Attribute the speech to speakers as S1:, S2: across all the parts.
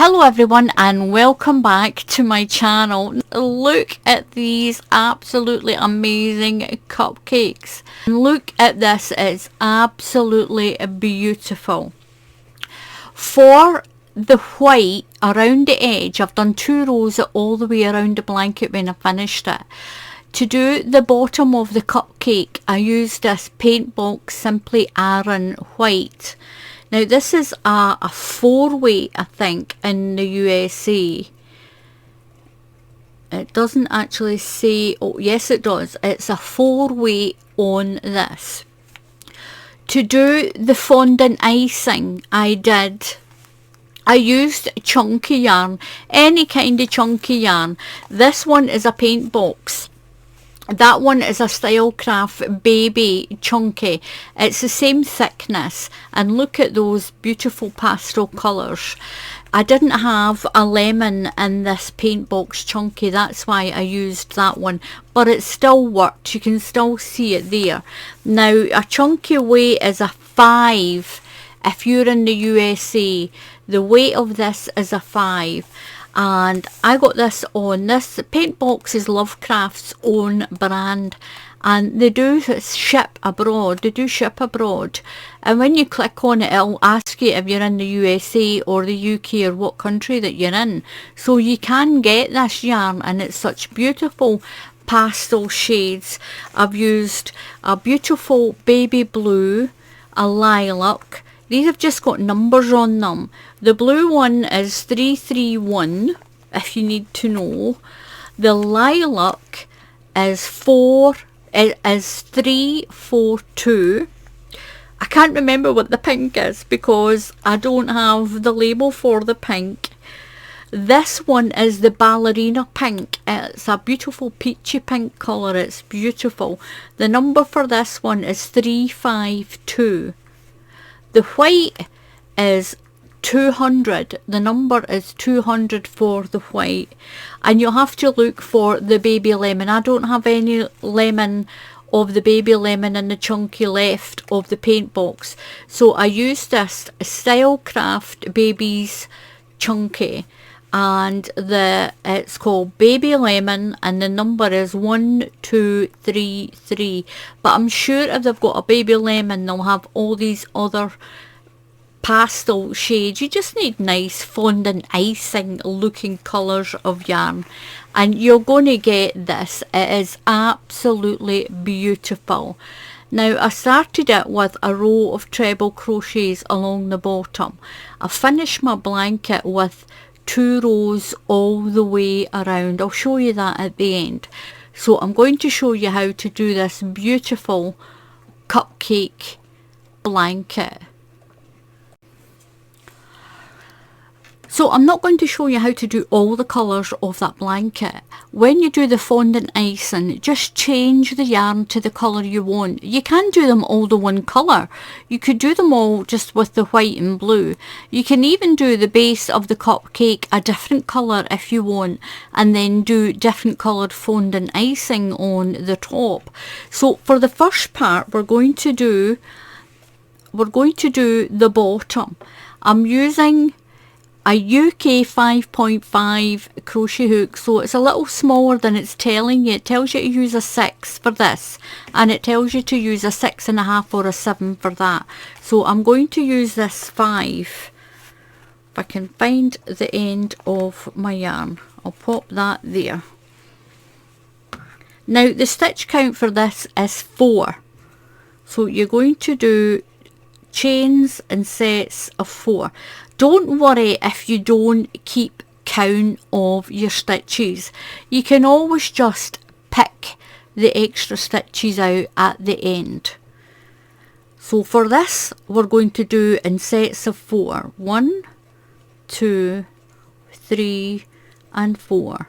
S1: Hello everyone and welcome back to my channel. Look at these absolutely amazing cupcakes. Look at this, it's absolutely beautiful. For the white around the edge, I've done 2 rows all the way around the blanket when I finished it. To do the bottom of the cupcake, I used this paint box Simply Aran white. Now this is a 4-weight, I think, in the USA. It doesn't actually say, oh yes it does, it's a 4-weight on this. To do the fondant icing, I used chunky yarn, any kind of chunky yarn. This one is a paint box. That one is a Stylecraft baby chunky. It's the same thickness, and look at those beautiful pastel colours. I didn't have a lemon in this paint box chunky, that's why I used that one, but it still worked. You can still see it there. Now a chunky weight is a 5. If you're in the USA, the weight of this is a 5. And I got this on, this paint box is Lovecraft's own brand, and they do ship abroad, and when you click on it, it'll ask you if you're in the USA or the UK or what country that you're in. So you can get this yarn, and it's such beautiful pastel shades. I've used a beautiful baby blue, a lilac. These have just got numbers on them. The blue one is 331, if you need to know. The lilac is 342. I can't remember what the pink is because I don't have the label for the pink. This one is the ballerina pink. It's a beautiful peachy pink colour. It's beautiful. The number for this one is 352. The white is 200. The number is 200 for the white, and you'll have to look for the baby lemon. I don't have any lemon of the baby lemon in the chunky left of the paint box, so I used this Stylecraft Babies chunky, and it's called Baby Lemon, and the number is 1233. But I'm sure if they've got a baby lemon, they'll have all these other pastel shades. You just need nice fondant icing looking colours of yarn, and you're going to get this. It is absolutely beautiful. Now I started it with a row of treble crochets along the bottom. I finished my blanket with 2 rows all the way around. I'll show you that at the end. So I'm going to show you how to do this beautiful cupcake blanket. So I'm not going to show you how to do all the colours of that blanket. When you do the fondant icing, just change the yarn to the colour you want. You can do them all the one colour. You could do them all just with the white and blue. You can even do the base of the cupcake a different colour if you want, and then do different coloured fondant icing on the top. So for the first part, we're going to do the bottom. I'm using a UK 5.5 crochet hook, so it's a little smaller than it's telling you. It tells you to use a 6 for this, and it tells you to use a 6.5 or a 7 for that. So I'm going to use this 5. If I can find the end of my yarn, I'll pop that there. Now the stitch count for this is 4. So you're going to do chains and sets of 4. Don't worry if you don't keep count of your stitches. You can always just pick the extra stitches out at the end. So for this, we're going to do in sets of 4. 1, 2, 3 and 4.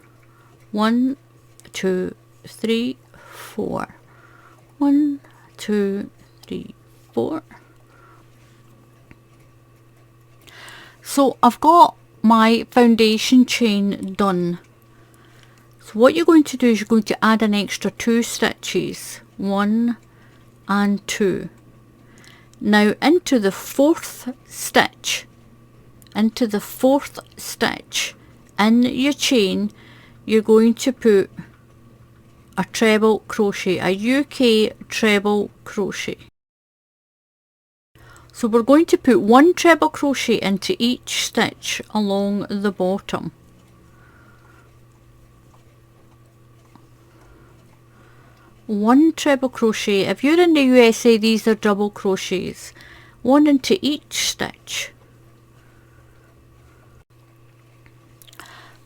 S1: 1, 2, 3, 4. 1, 2, 3, 4. So I've got my foundation chain done. So what you're going to do is you're going to add an extra 2 stitches, 1 and 2. Now into the 4th stitch into the 4th stitch in your chain, you're going to put a treble crochet, a UK treble crochet. So we're going to put 1 treble crochet into each stitch along the bottom. One treble crochet. If you're in the USA, these are double crochets. 1 into each stitch.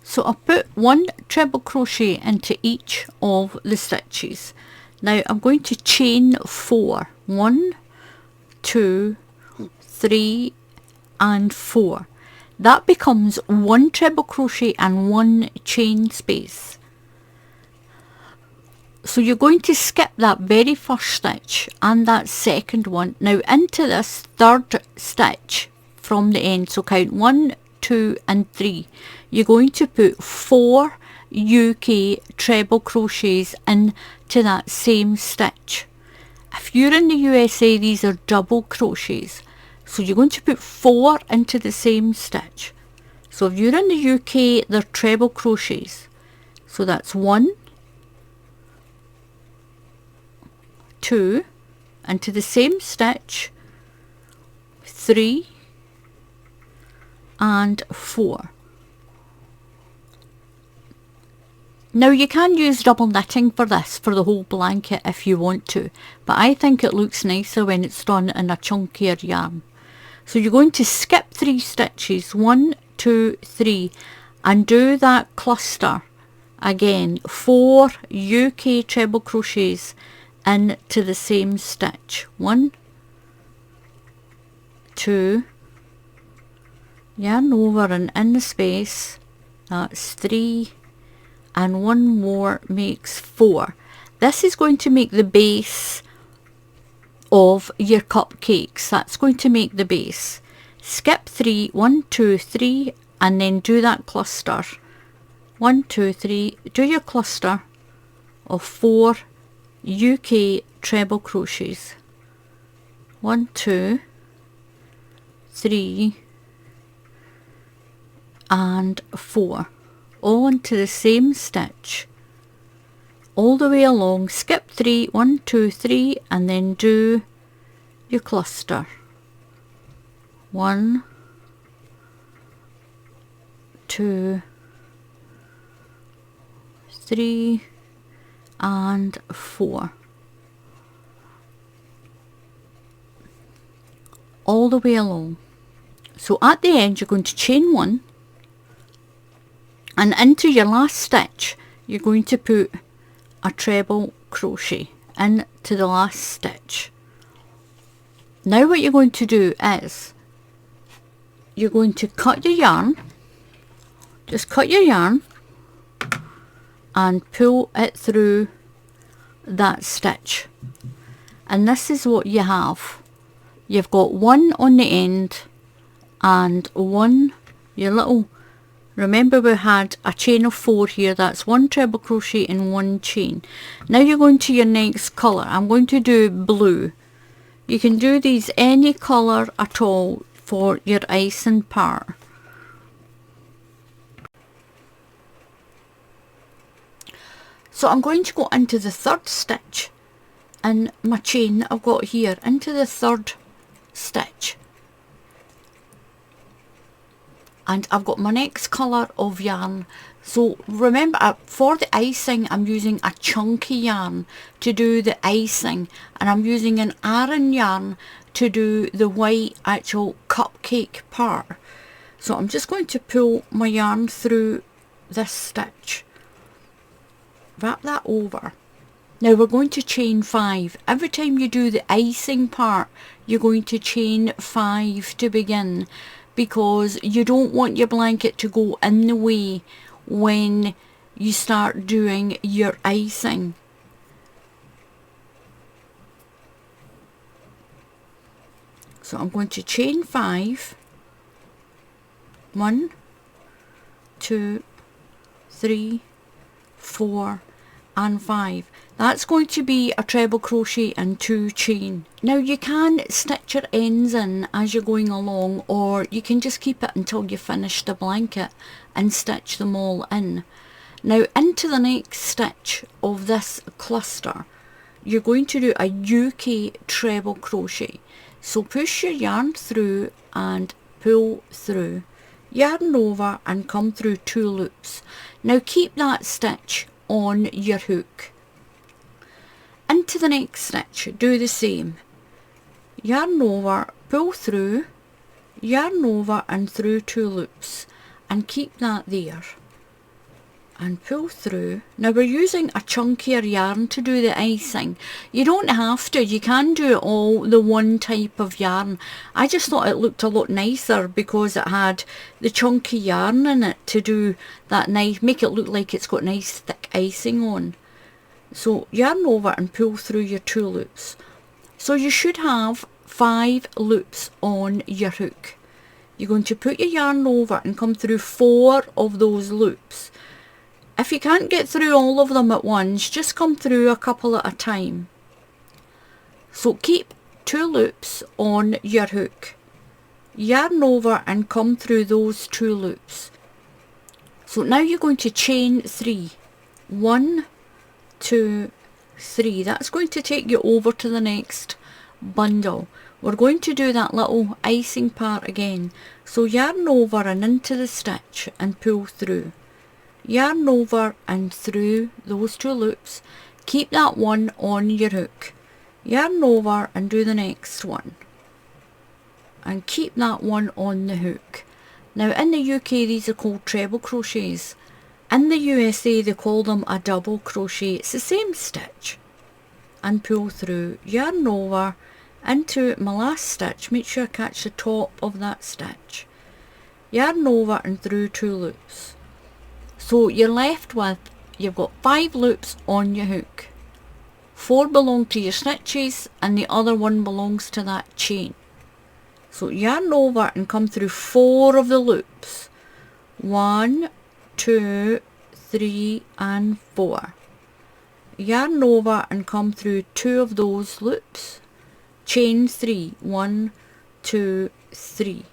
S1: So I'll put 1 treble crochet into each of the stitches. Now I'm going to chain 4. 1, 2, 3 and 4. That becomes 1 treble crochet and 1 chain space. So you're going to skip that very first stitch and that second one. Now into this 3rd stitch from the end, so count 1, 2 and 3. You're going to put 4 UK treble crochets into that same stitch. If you're in the USA, these are double crochets. So you're going to put 4 into the same stitch. So if you're in the UK, they're treble crochets. So that's 1, 2 into the same stitch, 3 and 4. Now you can use double knitting for this, for the whole blanket if you want to, but I think it looks nicer when it's done in a chunkier yarn. So you're going to skip 3 stitches, 1, 2, 3, and do that cluster again, 4 UK treble crochets into the same stitch. 1, 2, yarn over and in the space, that's 3, and 1 more makes 4. This is going to make the base of your cupcakes. That's going to make the base. Skip 3, 1, 2, 3, and then do that cluster. 1, 2, 3, do your cluster of 4 UK treble crochets. 1, 2, 3 and 4, all into the same stitch all the way along. Skip 3, 1, 2, 3, and then do your cluster. 1, 2, 3 and 4, all the way along. So at the end you're going to chain 1, and into your last stitch you're going to put a treble crochet into the last stitch. Now what you're going to do is you're going to cut your yarn, just cut your yarn and pull it through that stitch, and this is what you have. You've got 1 on the end and 1, your little, remember we had a chain of 4 here, that's 1 treble crochet and 1 chain. Now you're going to your next colour. I'm going to do blue. You can do these any colour at all for your icing part. So I'm going to go into the 3rd stitch in my chain that I've got here, into the 3rd stitch, and I've got my next colour of yarn. So remember, for the icing I'm using a chunky yarn to do the icing, and I'm using an Aran yarn to do the white actual cupcake part. So I'm just going to pull my yarn through this stitch, wrap that over. Now we're going to chain 5. Every time you do the icing part you're going to chain 5 to begin, because you don't want your blanket to go in the way when you start doing your icing. So I'm going to chain 5. 1, 2, 3, 4 and 5. That's going to be a treble crochet and 2 chain. Now you can stitch your ends in as you're going along, or you can just keep it until you finish the blanket and stitch them all in. Now into the next stitch of this cluster, you're going to do a UK treble crochet. So push your yarn through and pull through, yarn over and come through 2 loops. Now keep that stitch on your hook. Into the next stitch, do the same. Yarn over, pull through, yarn over and through 2 loops, and keep that there. And pull through. Now we're using a chunkier yarn to do the icing. You don't have to, you can do it all the one type of yarn. I just thought it looked a lot nicer because it had the chunky yarn in it to do that nice, make it look like it's got nice thick icing on. So yarn over and pull through your 2 loops. So you should have 5 loops on your hook. You're going to put your yarn over and come through 4 of those loops. If you can't get through all of them at once, just come through a couple at a time. So keep 2 loops on your hook. Yarn over and come through those 2 loops. So now you're going to chain 3. 1, 2, 3. That's going to take you over to the next bundle. We're going to do that little icing part again. So yarn over and into the stitch and pull through. Yarn over and through those 2 loops. Keep that one on your hook. Yarn over and do the next one. And keep that one on the hook. Now in the UK these are called treble crochets. In the USA they call them a double crochet. It's the same stitch. And pull through. Yarn over into my last stitch. Make sure I catch the top of that stitch. Yarn over and through 2 loops. So you're left with, you've got 5 loops on your hook. 4 belong to your stitches and the other one belongs to that chain. So yarn over and come through 4 of the loops. 1, 2, 3 and 4. Yarn over and come through 2 of those loops. Chain 3. 1, 2, 3.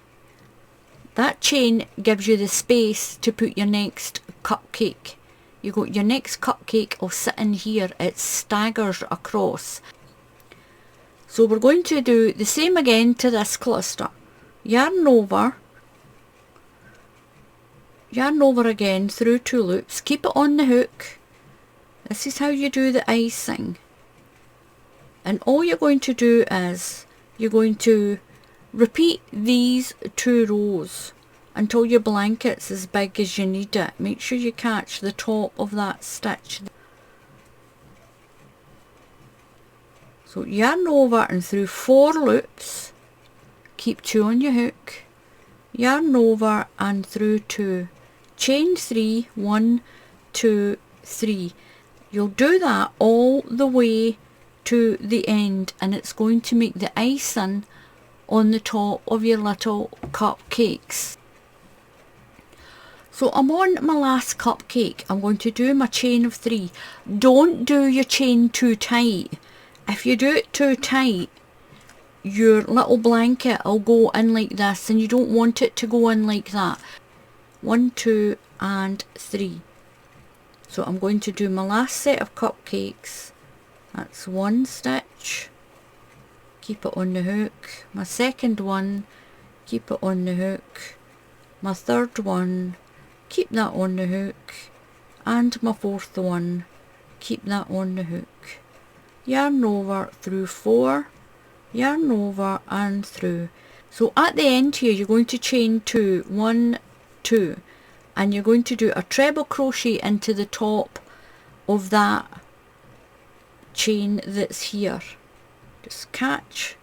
S1: That chain gives you the space to put your next cupcake. You got your next cupcake will sit in here. It staggers across. So we're going to do the same again to this cluster. Yarn over again through 2 loops. Keep it on the hook. This is how you do the icing. And all you're going to do is you're going to repeat these 2 rows until your blanket's as big as you need it. Make sure you catch the top of that stitch. So yarn over and through 4 loops. Keep 2 on your hook. Yarn over and through 2. Chain 3. 1, 2, 3. You'll do that all the way to the end and it's going to make the icing on the top of your little cupcakes. So I'm on my last cupcake. I'm going to do my chain of 3. Don't do your chain too tight. If you do it too tight, your little blanket will go in like this and you don't want it to go in like that. 1, 2 and 3. So I'm going to do my last set of cupcakes. That's 1 stitch. Keep it on the hook. My second one, keep it on the hook. My third one, keep that on the hook. And my 4th one, keep that on the hook. Yarn over through 4, yarn over and through. So at the end here you're going to chain 2, 1, 2, and you're going to do a treble crochet into the top of that chain that's here. Just catch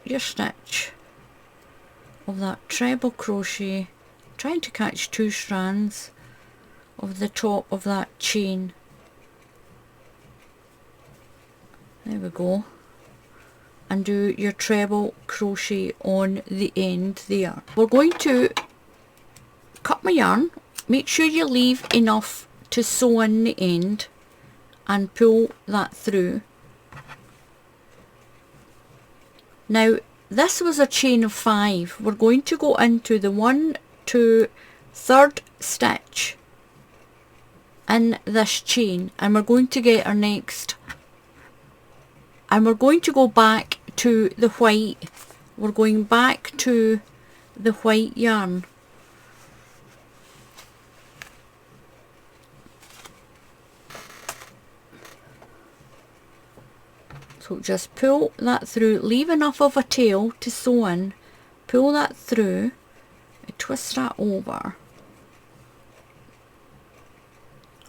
S1: your stitch of that treble crochet, trying to catch 2 strands of the top of that chain. There we go. And do your treble crochet on the end there. We're going to cut my yarn. Make sure you leave enough to sew in the end and pull that through. Now this was a chain of 5. We're going to go into the 1, 2, 3rd stitch in this chain, and we're going to get our next, and we're going to go back to the white. We're going back to the white yarn. So just pull that through, leave enough of a tail to sew in, pull that through, twist that over.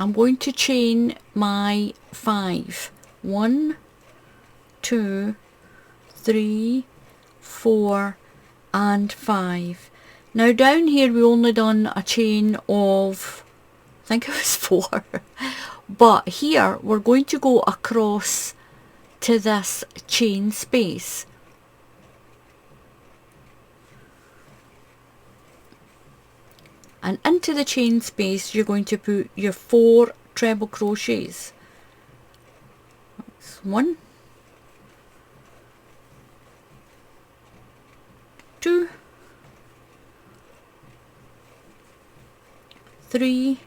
S1: I'm going to chain my 5. 1, 2, 3, 4 and 5. Now down here we only done a chain of, I think it was 4, but here we're going to go across to this chain space. And into the chain space you're going to put your 4 treble crochets. That's 1, 2, 3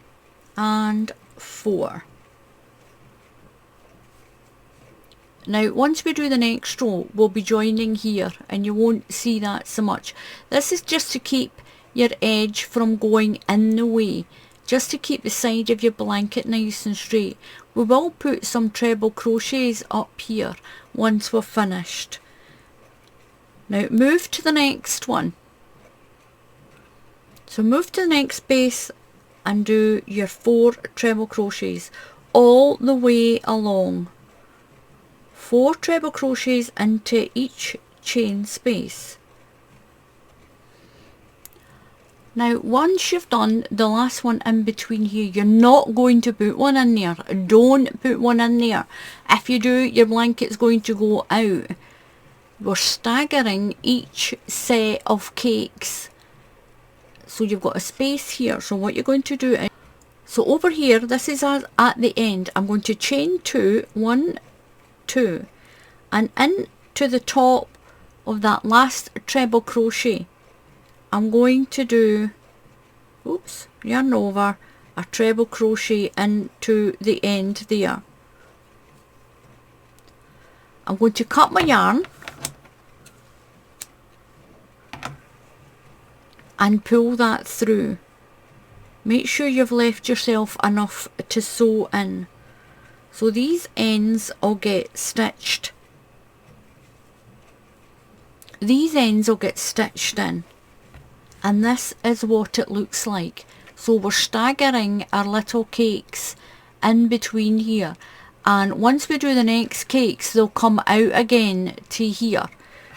S1: and 4. Now once we do the next row we'll be joining here and you won't see that so much. This is just to keep your edge from going in the way, just to keep the side of your blanket nice and straight. We will put some treble crochets up here once we're finished. Now move to the next one. So move to the next base and do your 4 treble crochets all the way along. 4 treble crochets into each chain space. Now once you've done the last one in between here, you're not going to put one in there. Don't put one in there. If you do, your blanket's going to go out. We're staggering each set of cakes. So you've got a space here. So what you're going to do is, so over here, this is at the end, I'm going to chain 2, 1, 2, and into the top of that last treble crochet I'm going to do, oops, yarn over, a treble crochet into the end there. I'm going to cut my yarn and pull that through. Make sure you've left yourself enough to sew in. So these ends will get stitched. These ends will get stitched in. And this is what it looks like. So we're staggering our little cakes in between here. And once we do the next cakes, they'll come out again to here.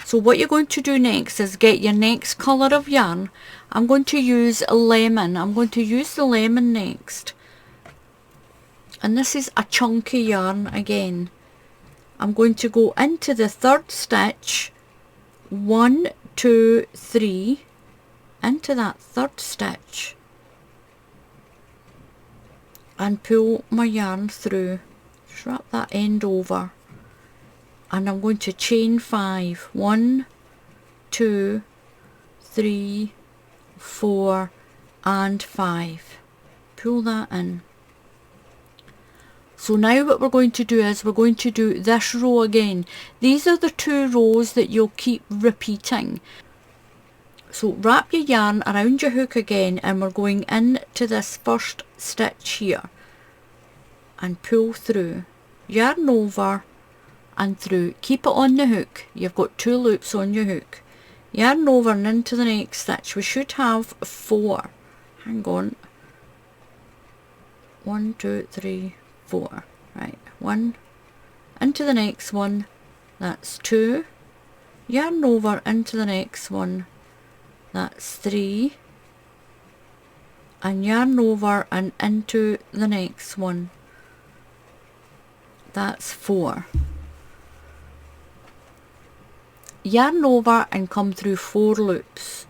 S1: So what you're going to do next is get your next colour of yarn. I'm going to use lemon. I'm going to use the lemon next. And this is a chunky yarn again. I'm going to go into the 3rd stitch, 1, 2, 3, into that 3rd stitch and pull my yarn through. Just wrap that end over. And I'm going to chain 5. 1, 2, 3, 4 and 5. Pull that in. So now what we're going to do is we're going to do this row again. These are the 2 rows that you'll keep repeating. So wrap your yarn around your hook again and we're going into this 1st stitch here and pull through. Yarn over and through. Keep it on the hook. You've got 2 loops on your hook. Yarn over and into the next stitch. We should have 4. Hang on. 1, 2, 3, 4. Right. 1 into the next one. That's 2. Yarn over into the next one. That's 3. And yarn over and into the next one. That's 4. Yarn over and come through 4 loops.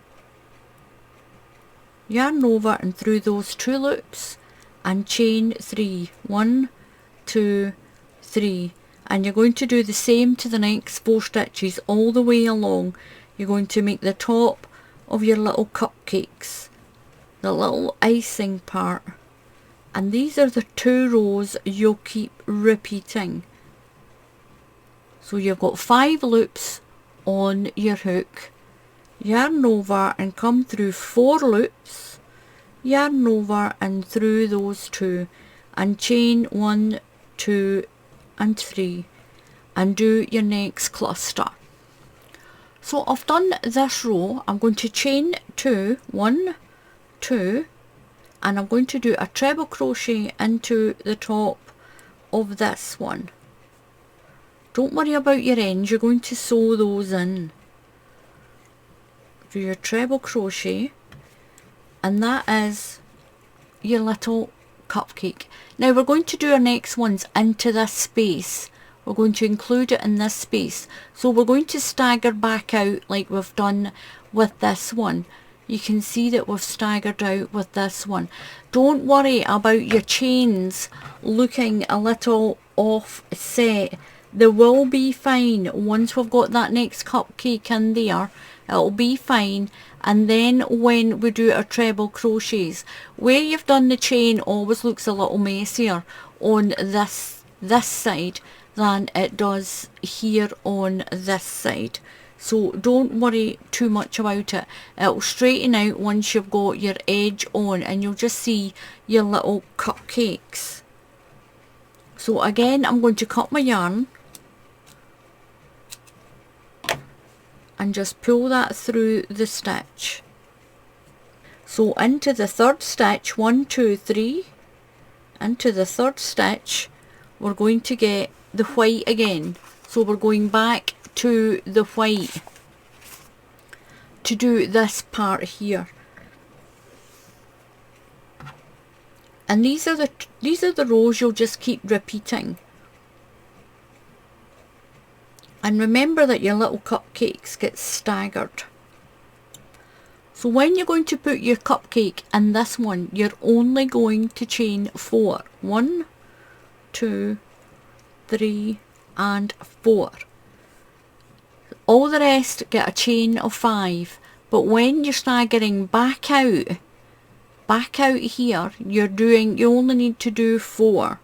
S1: Yarn over and through those 2 loops and chain 3. 1, 2, 3, and you're going to do the same to the next 4 stitches all the way along. You're going to make the top of your little cupcakes, the little icing part, and these are the 2 rows you'll keep repeating. So you've got 5 loops on your hook, yarn over and come through 4 loops, yarn over and through those 2, and chain 1, 2 and 3, and do your next cluster. So I've done this row. I'm going to chain 2, 1, 2, and I'm going to do a treble crochet into the top of this one. Don't worry about your ends, you're going to sew those in. Do your treble crochet, and that is your little cupcake. Now we're going to do our next ones into this space. We're going to include it in this space. So we're going to stagger back out like we've done with this one. You can see that we've staggered out with this one. Don't worry about your chains looking a little offset. They will be fine once we've got that next cupcake in there. It'll be fine. And then when we do our treble crochets, where you've done the chain always looks a little messier on this side than it does here on this side. So don't worry too much about it. It'll straighten out once you've got your edge on, and you'll just see your little cupcakes. So again, I'm going to cut my yarn and just pull that through the stitch. So into the 3rd stitch, 1, 2, 3, into the 3rd stitch, we're going to get the white again. So we're going back to the white to do this part here. And these are the rows you'll just keep repeating. And remember that your little cupcakes get staggered. So when you're going to put your cupcake in this one, you're only going to chain 4. 1, 2, 3 and 4. All the rest get a chain of 5. But when you're staggering back out here, you only need to do 4.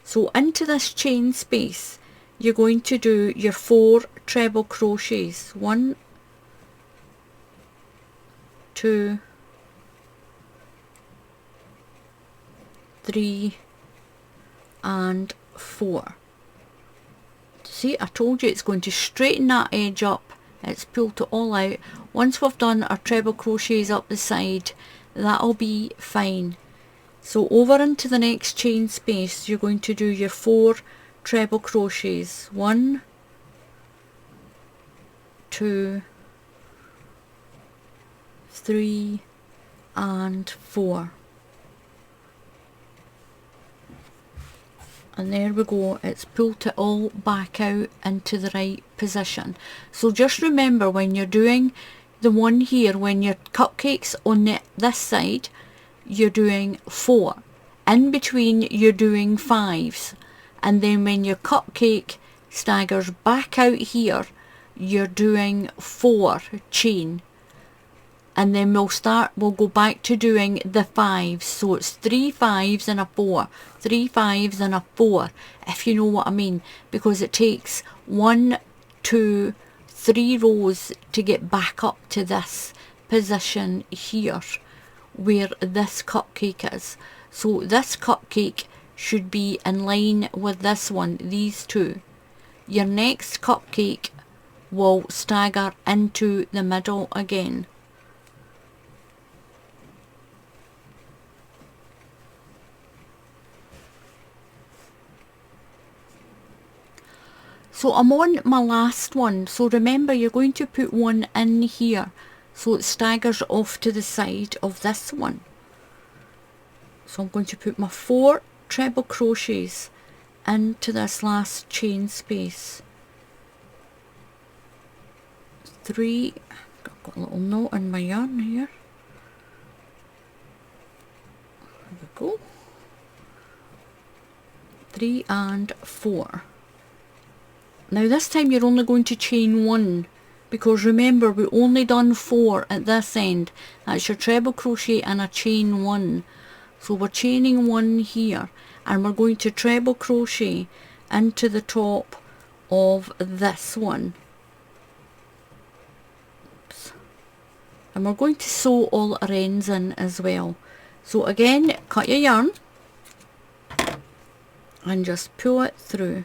S1: So into this chain space, you're going to do your 4 treble crochets. 1, 2, 3 and 4. See, I told you it's going to straighten that edge up. It's pulled it all out. Once we've done our treble crochets up the side, that'll be fine. So over into the next chain space, you're going to do your 4 treble crochets. 1, 2, 3 and 4. And there we go, it's pulled it all back out into the right position. So just remember, when you're doing the one here, when your cupcakes on this side, you're doing 4. In between you're doing 5s. And then when your cupcake staggers back out here, you're doing 4 chain. And then we'll go back to doing the 5s. So it's 3 5s and a 4, 3 5s and a 4, if you know what I mean, because it takes 1, 2, 3 rows to get back up to this position here where this cupcake is. So this cupcake should be in line with this one, these two. Your next cupcake will stagger into the middle again. So I'm on my last one. So remember, you're going to put one in here so it staggers off to the side of this one. So I'm going to put my 4 treble crochets into this last chain space. 3, I've got a little knot in my yarn here. There we go. 3 and 4. Now this time you're only going to chain 1, because remember we only done 4 at this end. That's your treble crochet and a chain 1. So we're chaining 1 here, and we're going to treble crochet into the top of this one. Oops. And we're going to sew all our ends in as well. So again, cut your yarn and just pull it through.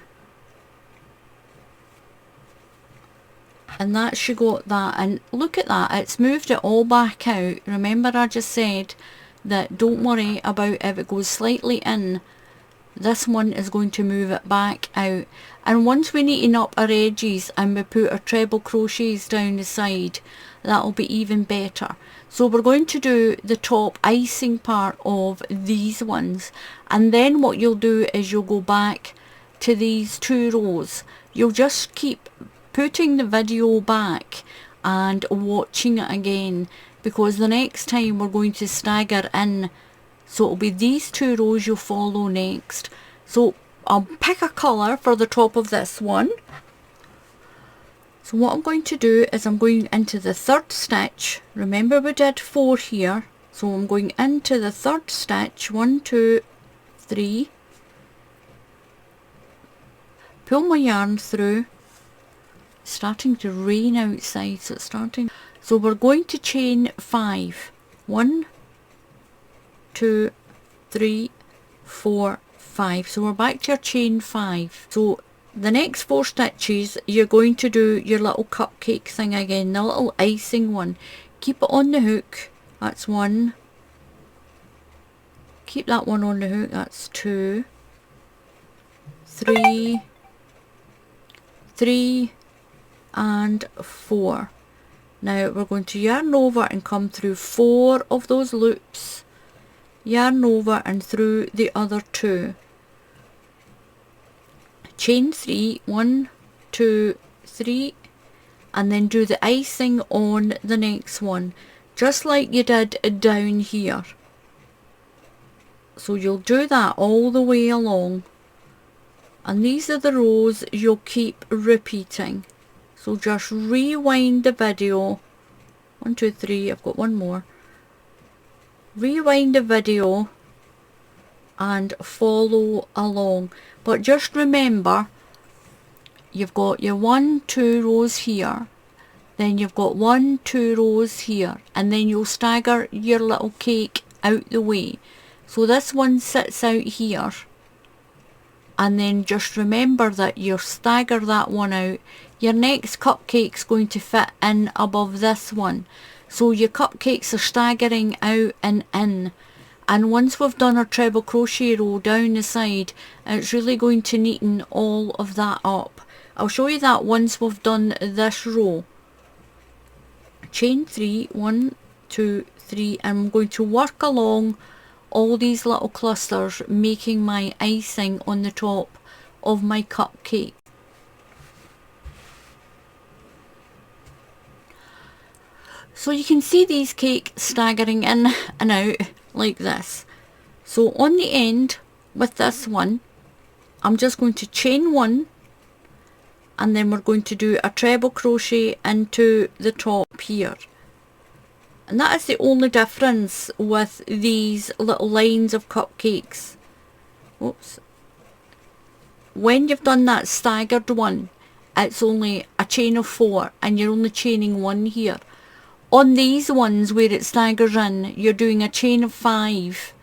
S1: And that's you got that, and look at that, it's moved it all back out. Remember I just said that don't worry about if it goes slightly in, this one is going to move it back out. And once we neaten up our edges and we put our treble crochets down the side, that'll be even better. So we're going to do the top icing part of these ones, and then what you'll do is you'll go back to these 2 rows. You'll just keep putting the video back and watching it again, because the next time we're going to stagger in, so it'll be these 2 rows you'll follow next. So I'll pick a colour for the top of this one. So what I'm going to do is I'm going into the 3rd stitch. Remember we did 4 here, so I'm going into the 3rd stitch, 1, 2, 3, pull my yarn through. It's starting to rain outside, so it's starting. So we're going to chain 5. 1, 2, 3, 4, 5. So we're back to our chain 5. So the next 4 stitches you're going to do your little cupcake thing again, the little icing one. Keep it on the hook, that's 1. Keep that one on the hook, that's 2, 3, 3 and 4. Now we're going to yarn over and come through 4 of those loops, yarn over and through the other 2, chain 3, 1, 2, 3, and then do the icing on the next one, just like you did down here. So you'll do that all the way along, and these are the rows you'll keep repeating. So just rewind the video. 1, 2, 3, I've got one more. Rewind the video and follow along. But just remember, you've got your 1, 2 rows here, then you've got 1, 2 rows here, and then you'll stagger your little cake out the way. So this one sits out here, and then just remember that you stagger that one out. Your next cupcake's going to fit in above this one. So your cupcakes are staggering out and in. And once we've done our treble crochet row down the side, it's really going to neaten all of that up. I'll show you that once we've done this row. Chain 3, 1, 2, 3, and I'm going to work along all these little clusters, making my icing on the top of my cupcake. So you can see these cakes staggering in and out like this. So on the end with this one, I'm just going to chain 1, and then we're going to do a treble crochet into the top here. And that is the only difference with these little lines of cupcakes. Oops. When you've done that staggered one, it's only a chain of 4, and you're only chaining 1 here. On these ones where it staggers in, you're doing a chain of 5,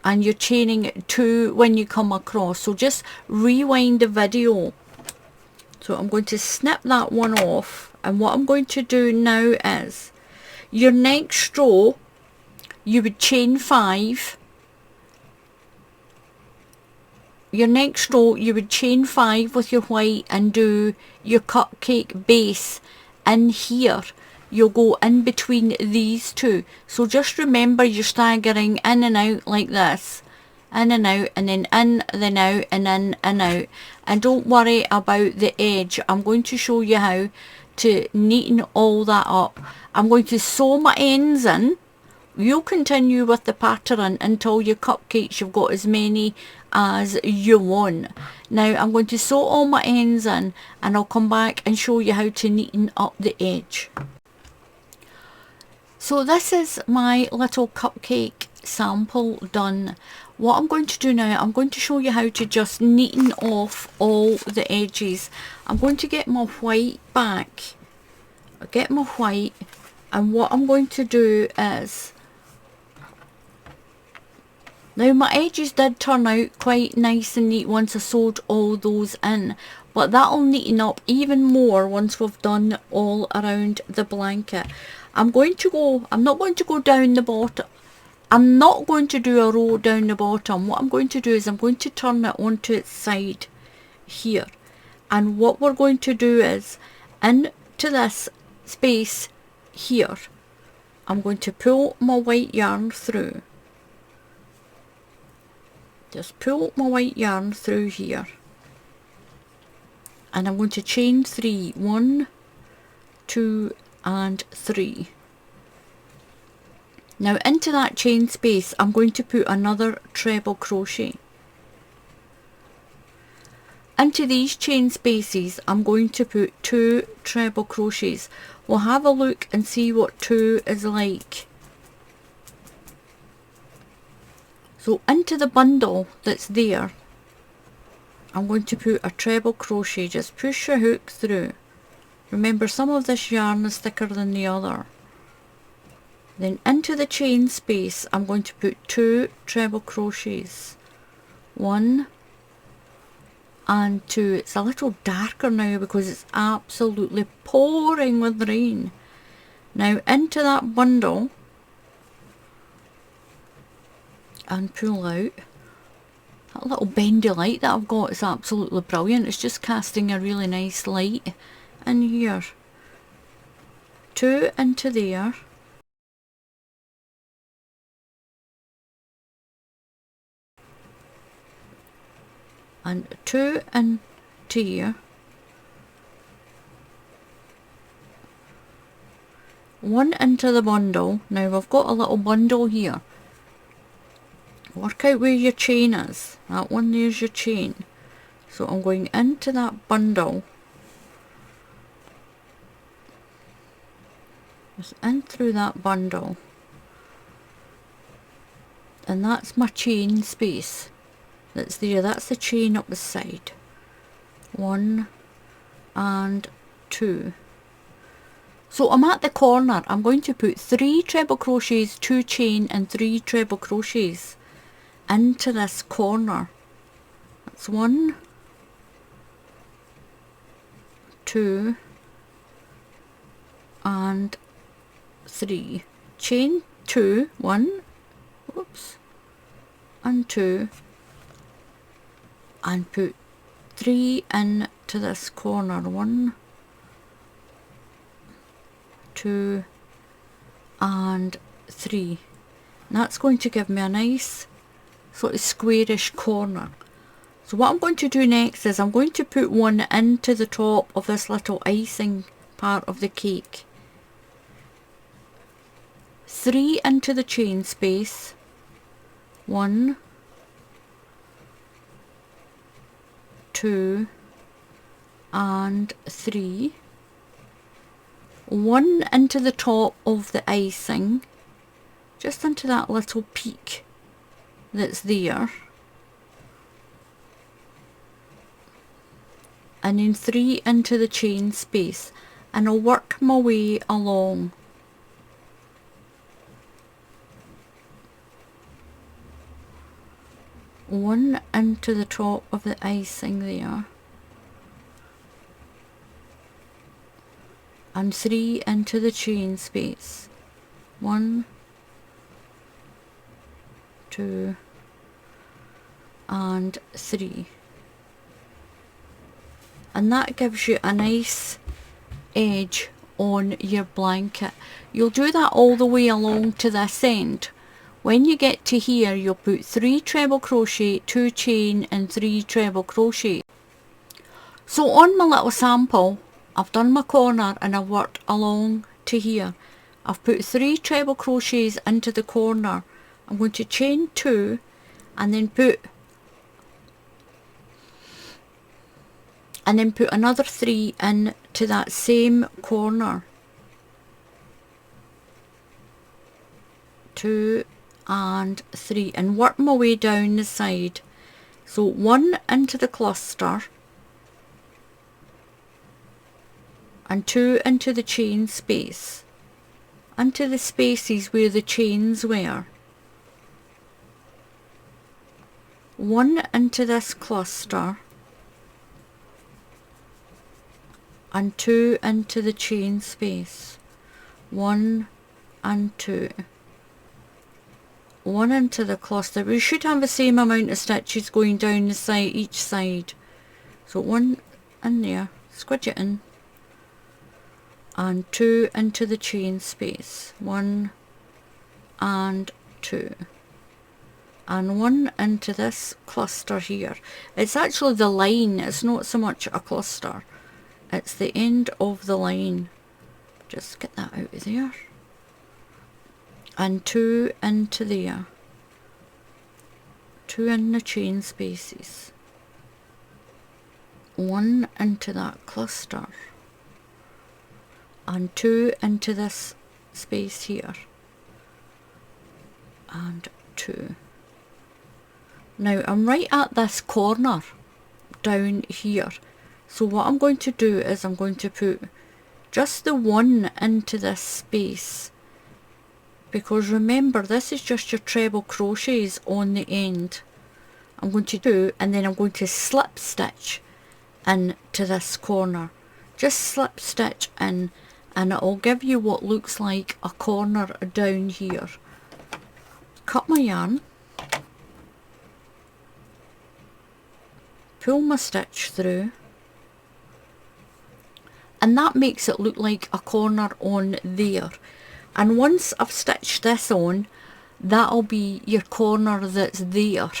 S1: and you're chaining 2 when you come across. So just rewind the video. So I'm going to snip that one off, and what I'm going to do now is, your next row you would chain 5. Your next row you would chain 5 with your white and do your cupcake base in here. You'll go in between these 2. So just remember you're staggering in and out like this. In and out, and then in, then out, and in and out. And don't worry about the edge. I'm going to show you how to neaten all that up. I'm going to sew my ends in. You'll continue with the pattern until your cupcakes, you've got as many as you want. Now I'm going to sew all my ends in, and I'll come back and show you how to neaten up the edge. So this is my little cupcake sample done. What I'm going to do now, I'm going to show you how to just neaten off all the edges. I'm going to get my white back. I'll get my white, and what I'm going to do is, now my edges did turn out quite nice and neat once I sewed all those in, but that'll neaten up even more once we've done all around the blanket. I'm not going to go down the bottom. I'm not going to do a row down the bottom. What I'm going to do is I'm going to turn it onto its side here. And what we're going to do is, into this space here, I'm going to pull my white yarn through. Just pull my white yarn through here. And I'm going to chain 3. 1, 2, and 3. Now into that chain space I'm going to put another treble crochet. Into these chain spaces I'm going to put 2 treble crochets. We'll have a look and see what 2 is like. So into the bundle that's there, I'm going to put a treble crochet. Just push your hook through. Remember, some of this yarn is thicker than the other. Then into the chain space I'm going to put 2 treble crochets. 1 and 2. It's a little darker now because it's absolutely pouring with rain. Now into that bundle and pull out. That little bendy light that I've got is absolutely brilliant. It's just casting a really nice light in here. 2 into there. And 2 into here. 1 into the bundle. Now we've got a little bundle here. Work out where your chain is. That one there's your chain. So I'm going into that bundle. Just in through that bundle. And that's my chain space. That's there. That's the chain up the side. 1 and 2. So I'm at the corner. I'm going to put 3 treble crochets, 2 chain and 3 treble crochets into this corner. That's 1, 2 and 3. Chain 2, 1, whoops, and 2, and put 3 into this corner. 1, 2 and 3. And that's going to give me a nice sort of squarish corner. So what I'm going to do next is I'm going to put 1 into the top of this little icing part of the cake. 3 into the chain space. 1, 2 and 3. 1 into the top of the icing, just into that little peak that's there, and then 3 into the chain space, and I'll work my way along. One into the top of the icing there, and 3 into the chain space. 1, 2 and 3. And that gives you a nice edge on your blanket. You'll do that all the way along to this end. When you get to here, you'll put 3 treble crochet, 2 chain and 3 treble crochet. So on my little sample, I've done my corner and I've worked along to here. I've put 3 treble crochets into the corner. I'm going to chain 2 and then put and then put another 3 into that same corner. 2 and 3, and work my way down the side. So 1 into the cluster and 2 into the chain space, into the spaces where the chains were. 1 into this cluster and 2 into the chain space. 1 and 2. 1 into the cluster. We should have the same amount of stitches going down the side, each side. So 1 in there, squidge it in, and 2 into the chain space. 1 and 2. And 1 into this cluster here. It's actually the line, it's not so much a cluster. It's the end of the line. Just get that out of there. And 2 into there. 2 in the chain spaces. 1 into that cluster. And 2 into this space here. And 2. Now I'm right at this corner down here. So what I'm going to do is I'm going to put just the 1 into this space, because remember this is just your treble crochets on the end. I'm going to do, and then I'm going to slip stitch into this corner. Just slip stitch in, and it'll give you what looks like a corner down here. Cut my yarn, pull my stitch through, and that makes it look like a corner on there. And once I've stitched this on, that'll be your corner that's there.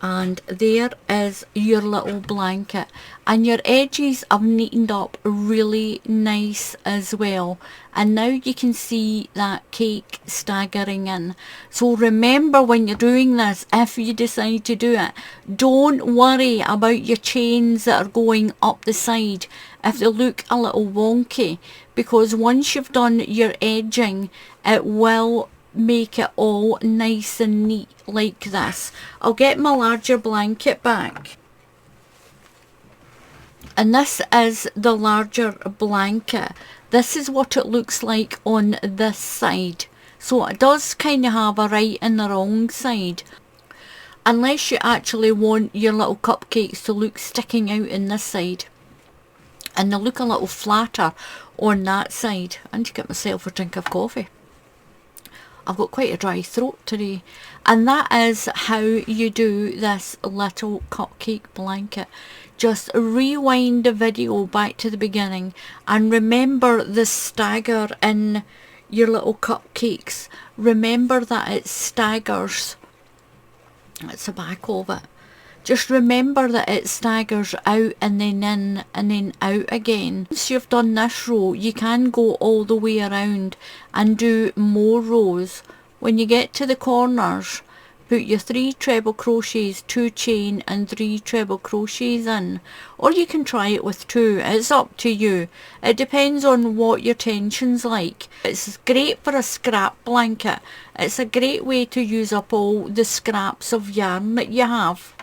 S1: And there is your little blanket, and your edges I've neatened up really nice as well, and now you can see that cake staggering in. So remember, when you're doing this, if you decide to do it, don't worry about your chains that are going up the side if they look a little wonky, because once you've done your edging, it will make it all nice and neat like this. I'll get my larger blanket back, and this is the larger blanket. This is what it looks like on this side. So it does kind of have a right and a wrong side, unless you actually want your little cupcakes to look sticking out in this side, and they'll look a little flatter on that side. I need to get myself a drink of coffee. I've got quite a dry throat today. And that is how you do this little cupcake blanket. Just rewind the video back to the beginning and remember the stagger in your little cupcakes. Remember that it staggers. That's the back of it. Just remember that it staggers out and then in and then out again. Once you've done this row, you can go all the way around and do more rows. When you get to the corners, put your 3 treble crochets, 2 chain and 3 treble crochets in. Or you can try it with 2, it's up to you. It depends on what your tension's like. It's great for a scrap blanket. It's a great way to use up all the scraps of yarn that you have.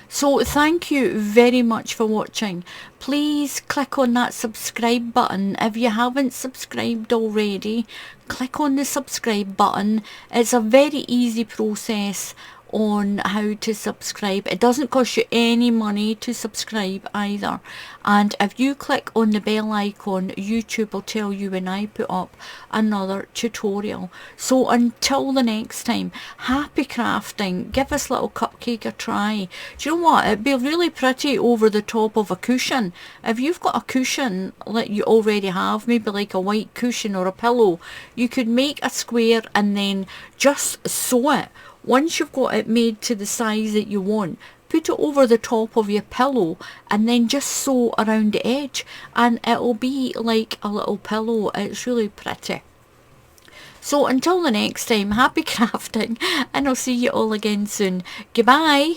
S1: So thank you very much for watching. Please click on that subscribe button. If you haven't subscribed already, click on the subscribe button. It's a very easy process on how to subscribe. It doesn't cost you any money to subscribe either, and if you click on the bell icon, YouTube will tell you when I put up another tutorial. So until the next time, happy crafting. Give this little cupcake a try. Do you know what, it'd be really pretty over the top of a cushion. If you've got a cushion that you already have, maybe like a white cushion or a pillow, you could make a square and then just sew it. Once you've got it made to the size that you want, put it over the top of your pillow and then just sew around the edge, and it'll be like a little pillow. It's really pretty. So until the next time, happy crafting, and I'll see you all again soon. Goodbye.